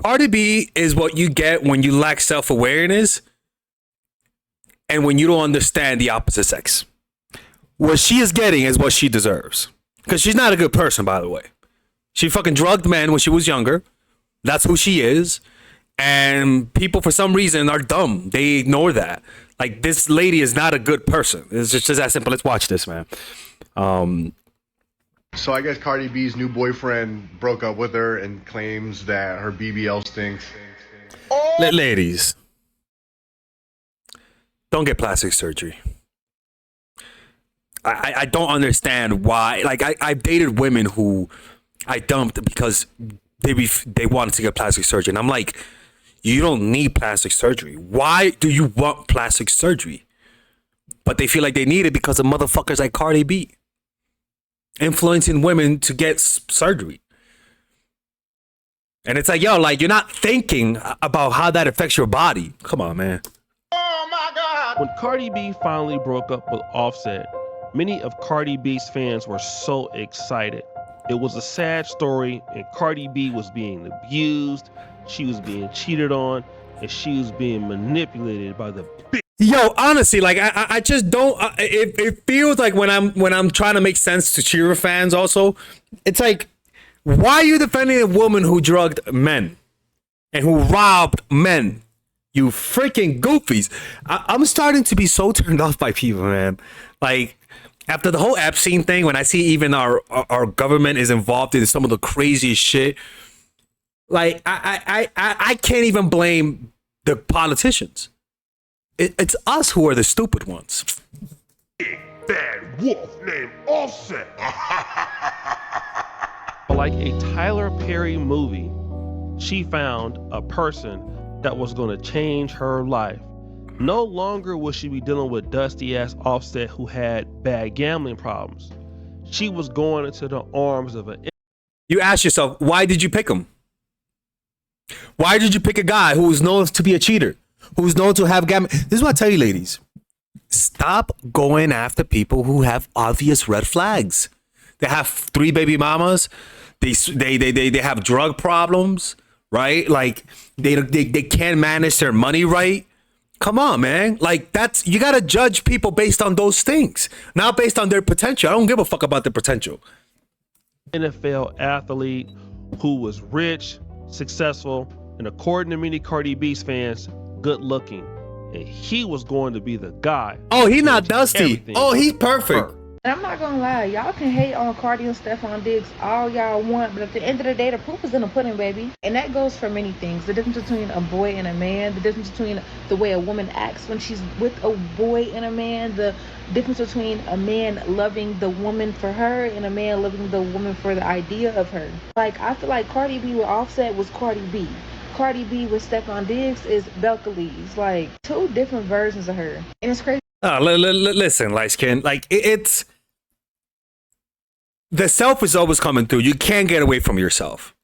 Cardi B is what you get when you lack self-awareness and when you don't understand the opposite sex. What she is getting is what she deserves. Because she's not a good person, by the way. She fucking drugged men when she was younger. That's who she is. And people, for some reason, are dumb. They ignore that. Like, this lady is not a good person. It's just that simple. Let's watch this, man. So I guess Cardi B's new boyfriend broke up with her and claims that her BBL stinks. Ladies, don't get plastic surgery. I don't understand why. Like, I've dated women who I dumped because they wanted to get plastic surgery. And I'm like, you don't need plastic surgery. Why do you want plastic surgery? But they feel like they need it because of motherfuckers like Cardi B influencing women to get surgery. And it's like, yo, like, you're not thinking about how that affects your body. Come on, man. Oh my God. When Cardi B finally broke up with Offset, many of Cardi B's fans were so excited. It was a sad story, and Cardi B was being abused, she was being cheated on, and she was being manipulated by the big. Yo, honestly, like, I just don't. It feels like when I'm trying to make sense to cheer fans, also, it's like, why are you defending a woman who drugged men and who robbed men? You freaking goofies! I'm starting to be so turned off by people, man. Like, after the whole Epstein thing, when I see even our government is involved in some of the craziest shit, like, I can't even blame the politicians. It's us who are the stupid ones. Big bad wolf named Offset. Like a Tyler Perry movie, she found a person that was going to change her life. No longer would she be dealing with dusty-ass Offset who had bad gambling problems. She was going into the arms of an... You ask yourself, why did you pick him? Why did you pick a guy who is known to be a cheater? Who's known to have gambling? This is what I tell you, ladies. Stop going after people who have obvious red flags. They have 3 baby mamas. They have drug problems, right? Like, they can't manage their money right. Come on, man. Like, you got to judge people based on those things, not based on their potential. I don't give a fuck about their potential. NFL athlete who was rich, successful, and according to many Cardi B's fans, good looking. And he was going to be the guy. Oh, he's not dusty. Oh, he's perfect. And I'm not gonna lie, y'all can hate on Cardi and Stefon Diggs all y'all want, but at the end of the day, the proof is in the pudding, baby. And that goes for many things. The difference between a boy and a man, the difference between the way a woman acts when she's with a boy and a man, the difference between a man loving the woman for her and a man loving the woman for the idea of her. Like, I feel like Cardi B with Offset was Cardi B. Cardi B with Stefon Diggs is Belcalis. Like, 2 different versions of her. And it's crazy. Listen, light skin, like, it's the self is always coming through. You can't get away from yourself.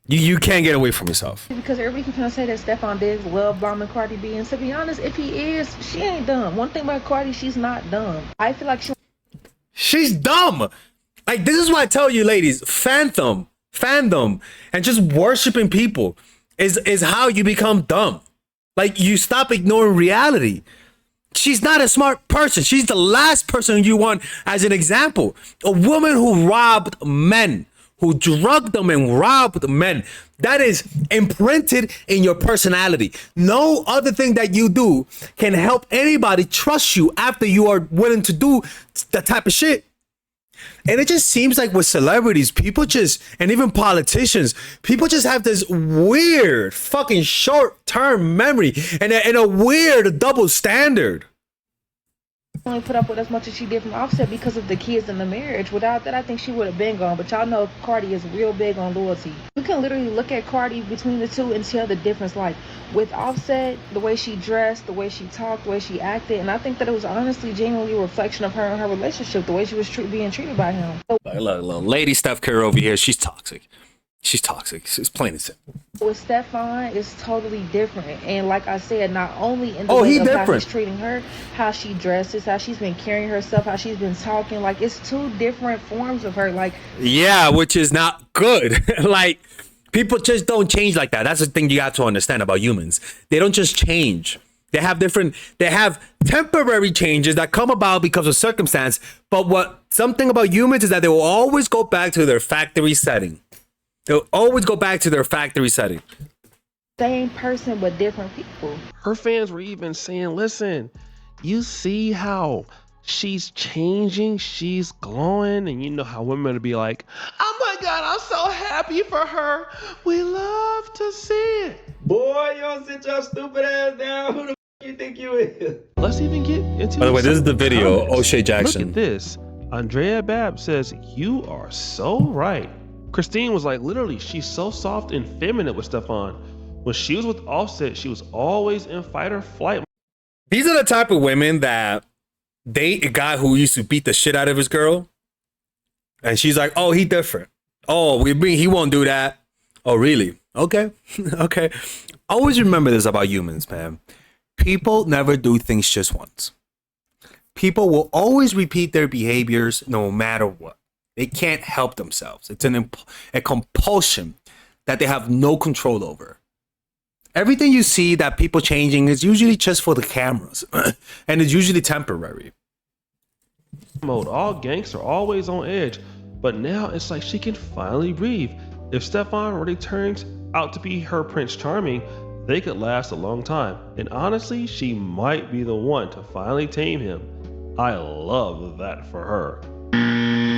You can't get away from yourself. Because everybody keeps trying to say that Stefon Diggs love bombing Cardi B, and to be honest, if he is, she ain't dumb. One thing about Cardi, she's not dumb. I feel like she's dumb. Like, this is why I tell you, ladies, fandom, and just worshiping people is how you become dumb. Like, you stop ignoring reality. She's not a smart person. She's the last person you want as an example. A woman who robbed men, who drugged them and robbed men. That is imprinted in your personality. No other thing that you do can help anybody trust you after you are willing to do that type of shit. And it just seems like with celebrities, people just, and even politicians, people just have this weird fucking short-term memory and a weird double standard. only put up with as much as she did from Offset because of the kids and the marriage. Without that, I think she would have been gone. But y'all know Cardi is real big on loyalty. You can literally look at Cardi between the two and tell the difference. Like with Offset, the way she dressed, the way she talked, the way she acted, and I think that it was honestly genuinely a reflection of her and her relationship, the way she was being treated by him. So, look, Lady Steph Curry over here, she's toxic. She's toxic. It's plain and simple. with Stefon, it's totally different. And like I said, not only in the way of how he's treating her, how she dresses, how she's been carrying herself, how she's been talking. Like, it's two different forms of her. Like, yeah, which is not good. Like, People just don't change like that. That's the thing you have to understand about humans. They don't just change. They have temporary changes that come about because of circumstance. But something about humans is that they will always go back to their factory setting. They'll always go back to their factory setting. Same person but different people. Her fans were even saying, listen, you see how she's changing, she's glowing, and you know how women would be like, oh my God, I'm so happy for her. We love to see it. Boy, you don't sit your stupid ass down. Who the f you think you is? Let's even get into By the way, this is the video, comments. O'Shea Jackson. Look at this. Andrea Babb says, you are so right. Christine was like, literally, she's so soft and feminine with Stefon. When she was with Offset, she was always in fight or flight. These are the type of women that date a guy who used to beat the shit out of his girl. And she's like, oh, he different. Oh, he won't do that. Oh, really? Okay. Okay. Always remember this about humans, man. People never do things just once. People will always repeat their behaviors no matter what. They can't help themselves. It's a compulsion that they have no control over. Everything you see that people changing is usually just for the cameras. And it's usually temporary. Mode. All gangs are always on edge. But now it's like she can finally breathe. If Stefon really turns out to be her Prince Charming, they could last a long time. And honestly, she might be the one to finally tame him. I love that for her.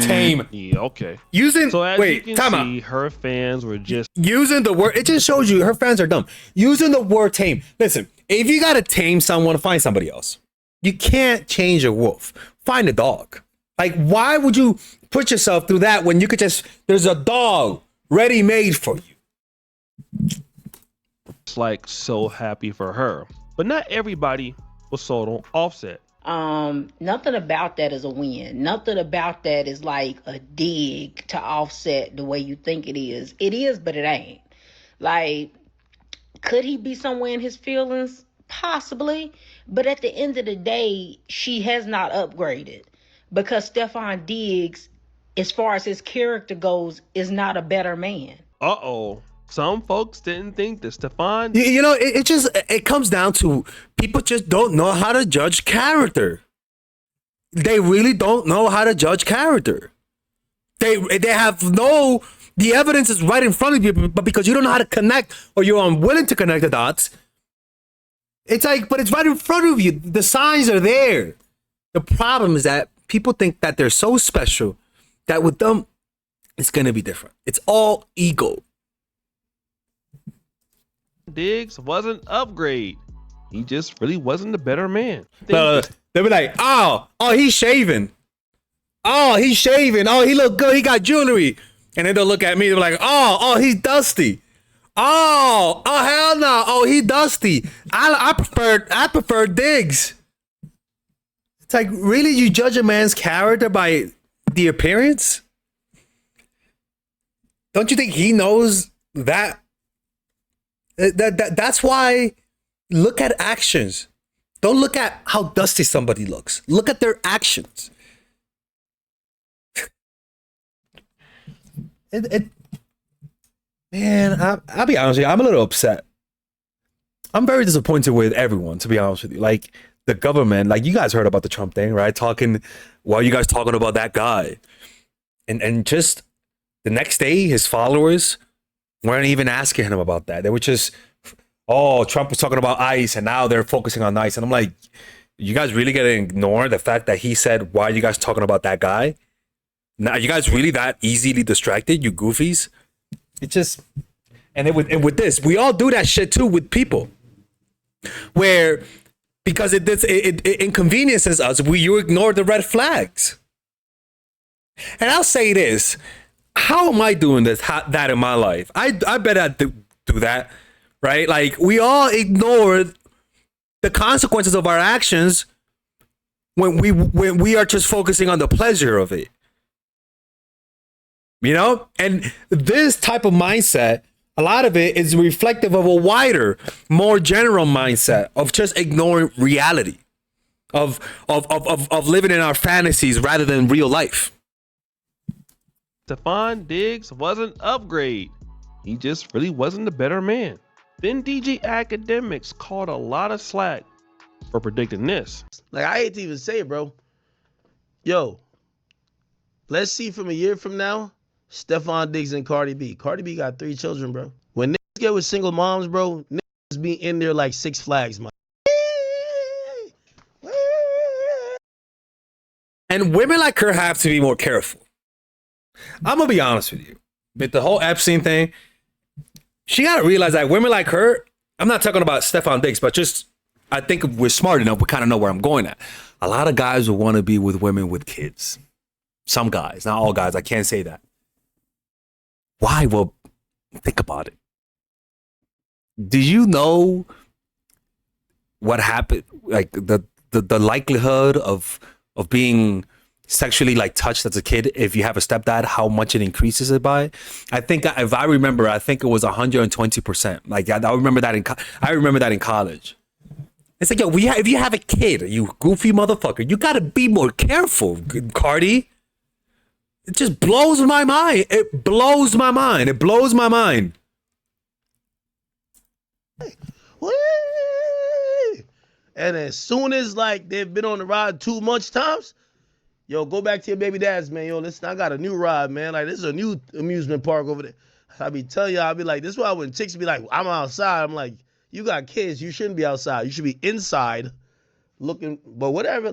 Tame. Yeah, okay. Using So as wait, you time can out. see, her fans were just Using the word, it just shows you her fans are dumb. Using the word tame. Listen, if you gotta tame someone, find somebody else. You can't change a wolf. Find a dog. Like, why would you put yourself through that when you could there's a dog ready made for you? like so happy for her. But not everybody was sold on Offset. Nothing about that is a win. Nothing about that is like a dig to Offset the way you think it is. It is, but it ain't. Like, could he be somewhere in his feelings? Possibly. But at the end of the day, she has not upgraded. Because Stefon Diggs, as far as his character goes, is not a better man. Uh-oh. Some folks didn't think that Stefon... You know, it comes down to people just don't know how to judge character. They really don't know how to judge character. They have the evidence is right in front of you, but because you don't know how to connect or you're unwilling to connect the dots, it's like, but it's right in front of you. The signs are there. The problem is that people think that they're so special that with them, it's going to be different. It's all ego. Diggs wasn't upgrade. He just really wasn't a better man. They'll be like, oh, he's shaving. Oh, he's shaving. Oh, he look good. He got jewelry. And then they'll look at me. They're like, oh, he's dusty. Oh, hell no. Oh, he dusty. I prefer Diggs. It's like, really? You judge a man's character by the appearance? Don't you think he knows that? That's why look at actions. Don't look at how dusty somebody looks. Look at their actions. Man, I'll be honest with you. I'm a little upset. I'm very disappointed with everyone, to be honest with you. Like the government, like you guys heard about the Trump thing, right? While you guys talking about that guy. And just the next day, his followers weren't even asking him about that. They were just, oh, Trump was talking about ICE and now they're focusing on ICE. And I'm like, you guys really gonna ignore the fact that he said, why are you guys talking about that guy? Now, are you guys really that easily distracted, you goofies? It just, and with this, we all do that shit too with people. Where, because it inconveniences us, you ignore the red flags. And I'll say this, how am I doing that in my life? I bet I do that, right? Like we all ignore the consequences of our actions when we are just focusing on the pleasure of it. You know? And this type of mindset, a lot of it is reflective of a wider, more general mindset of just ignoring reality, of living in our fantasies rather than real life. Stefon Diggs wasn't upgrade. He just really wasn't a better man. Then DJ Academics caught a lot of slack for predicting this. Like, I hate to even say it, bro. Yo, let's see from a year from now, Stefon Diggs and Cardi B. Cardi B got 3 children, bro. When niggas get with single moms, bro, niggas be in there like Six Flags, man. And women like her have to be more careful. I'm gonna be honest with you. With the whole Epstein thing, she gotta realize that women like her, I'm not talking about Stefon Diggs, but just, I think if we're smart enough, we kind of know where I'm going at. A lot of guys will want to be with women with kids. Some guys, not all guys, I can't say that. Why? Well, think about it. Do you know what happened? Like the likelihood of being sexually like touched as a kid if you have a stepdad, how much it increases it by? I think, if I remember, I think it was 120%. Like I remember that in college. It's like, yo, if you have a kid, you goofy motherfucker, you gotta be more careful, Cardi. It just blows my mind. It blows my mind. It blows my mind. And as soon as like they've been on the ride too much times, yo, go back to your baby dads, man. Yo, listen, I got a new ride, man. Like, this is a new amusement park over there. I be telling you, I be like, this is why when chicks be like, I'm outside, I'm like, you got kids, you shouldn't be outside. You should be inside looking, but whatever.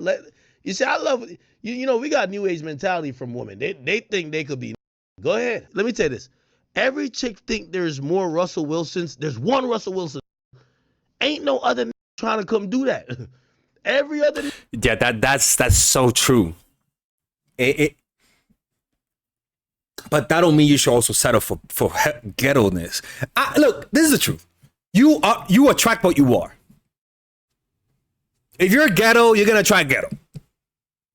You see, I love it. You know, we got new age mentality from women. They think they could be. Go ahead. Let me tell you this. Every chick think there's more Russell Wilsons. There's one Russell Wilson. Ain't no other trying to come do that. Every other. Yeah, that's so true. But that don't mean you should also settle for ghetto-ness. Look, this is the truth. You attract what you are. If you're ghetto, you're gonna attract ghetto.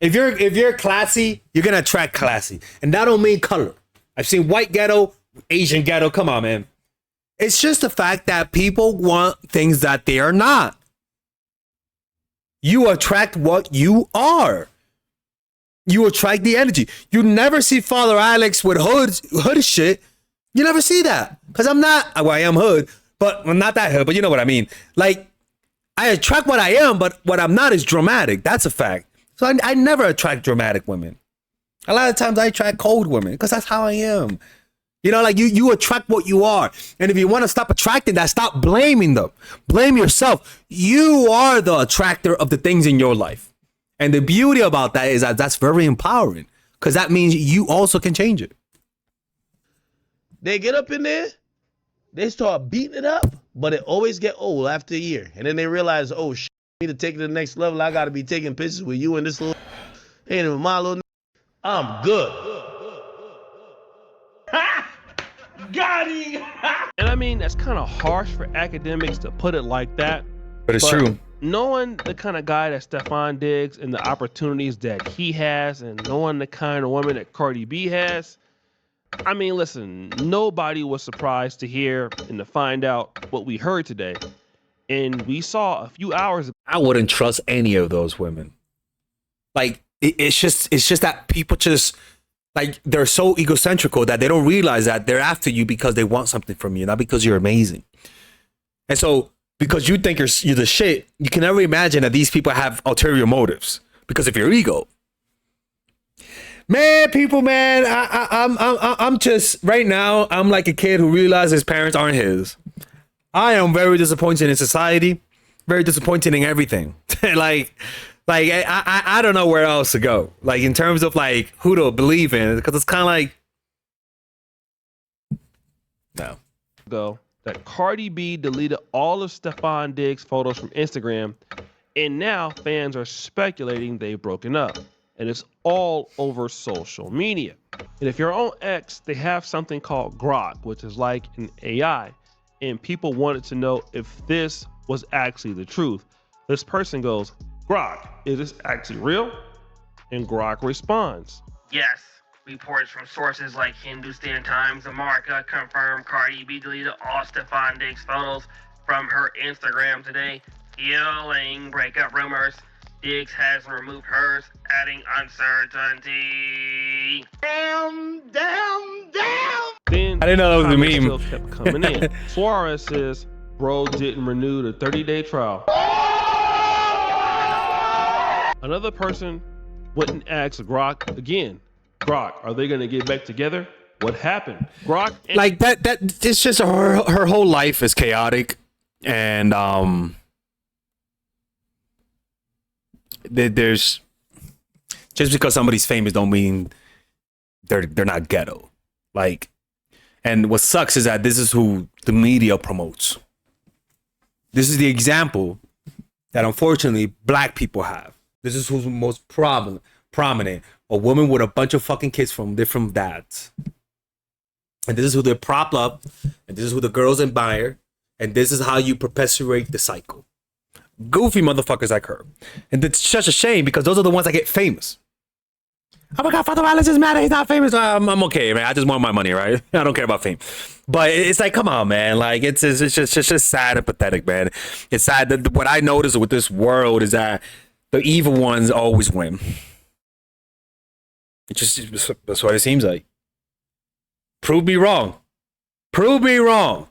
If you're classy, you're gonna attract classy. And that don't mean color. I've seen white ghetto, Asian ghetto. Come on, man. It's just the fact that people want things that they are not. You attract what you are. You attract the energy. You never see Father Alex with hood shit. You never see that. Because I'm not, well, I am hood, but I'm not that hood, but you know what I mean. Like, I attract what I am, but what I'm not is dramatic. That's a fact. So I never attract dramatic women. A lot of times I attract cold women because that's how I am. You know, like you attract what you are. And if you want to stop attracting that, stop blaming them. Blame yourself. You are the attractor of the things in your life. And the beauty about that is that that's very empowering because that means you also can change it. They get up in there, they start beating it up, but it always get old after a year. And then they realize, oh, shit, I need to take it to the next level. I got to be taking pictures with you and this little, ain't even my little, I'm good. Got him! And I mean, that's kind of harsh for academics to put it like that. But it's true. Knowing the kind of guy that Stefon Diggs and the opportunities that he has and knowing the kind of woman that Cardi B has, I mean, listen, nobody was surprised to hear and to find out what we heard today. And we saw a few hours ago. I wouldn't trust any of those women. Like, it's just that people just, like, they're so egocentrical that they don't realize that they're after you because they want something from you, not because you're amazing. And so, because you think you're the shit, you can never imagine that these people have ulterior motives because of your ego. Man, people, man, I'm just right now. I'm like a kid who realizes his parents aren't his. I am very disappointed in society, very disappointed in everything. like I don't know where else to go. Like in terms of like who to believe in, because it's kind of like no. Ago that Cardi B deleted all of Stefon Diggs' photos from Instagram, and now fans are speculating they've broken up. And it's all over social media. And if you're on X, they have something called Grok, which is like an AI. And people wanted to know if this was actually the truth. This person goes, Grok, is this actually real? And Grok responds, yes. Reports from sources like Hindustan Times America confirm Cardi B deleted all Stefon Diggs photos from her Instagram today, fueling breakup rumors. Diggs has removed hers, adding uncertainty. Damn. Then I didn't know that was a comments meme. still kept coming in. Suarez says, bro didn't renew the 30-day trial. Another person went and asked Grok again. Grok, are they going to get back together? What happened? Grok, Like that it's just her whole life is chaotic, and there's just because somebody's famous don't mean they're not ghetto. Like, and what sucks is that this is who the media promotes. This is the example that unfortunately black people have. This is who's most prominent. A woman with a bunch of fucking kids from different dads. And this is who they prop up. And this is who the girls admire. And this is how you perpetuate the cycle. Goofy motherfuckers like her. And it's such a shame because those are the ones that get famous. Oh my God, Father Alice is mad. He's not famous. I'm okay, man. I just want my money, right? I don't care about fame. But it's like, come on, man. Like, it's just sad and pathetic, man. It's sad that what I notice with this world is that the evil ones always win. That's what it seems like. Prove me wrong. Prove me wrong.